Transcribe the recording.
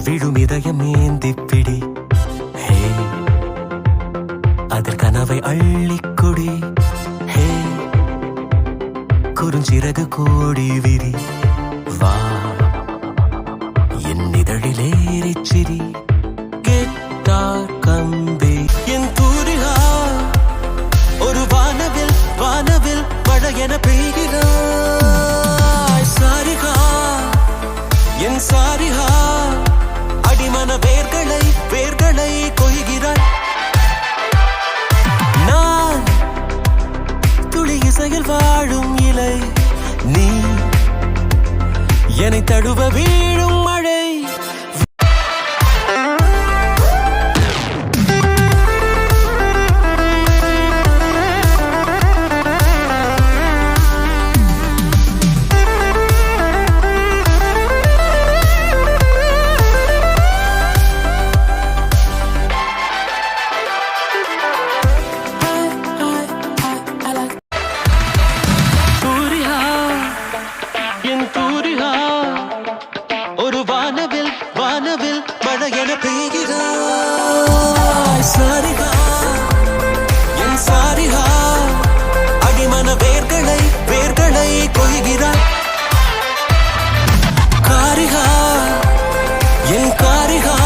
விழும் இதயம் ஏந்திப்பிடி. ஹே, அதில் கனவை அள்ளிக்குடி. ஹே, குறுஞ்சிறகு கோடி விரி. வா என் இதழிலேறிச்சிரி. கேட்டார் கம்பி என் தூரிகா, ஒரு வானவில் வானவில் மழை என பெய்கிறாய். சாரிகா என் சாரிகா, அடிமன வேர்களை வேர்களை கொய்கிறாய். நான் துளி இசையில் வாழும் இலை, நீ என்னை தழுவ வீழும் மழை. ஒரு வானவில் வானவில் மழை என பெய்கிறாய். சாரிகா என் சாரிகா, அடிமன வேர்களை வேர்களை கொய்கிறாய். காரிகா என் காரிகா,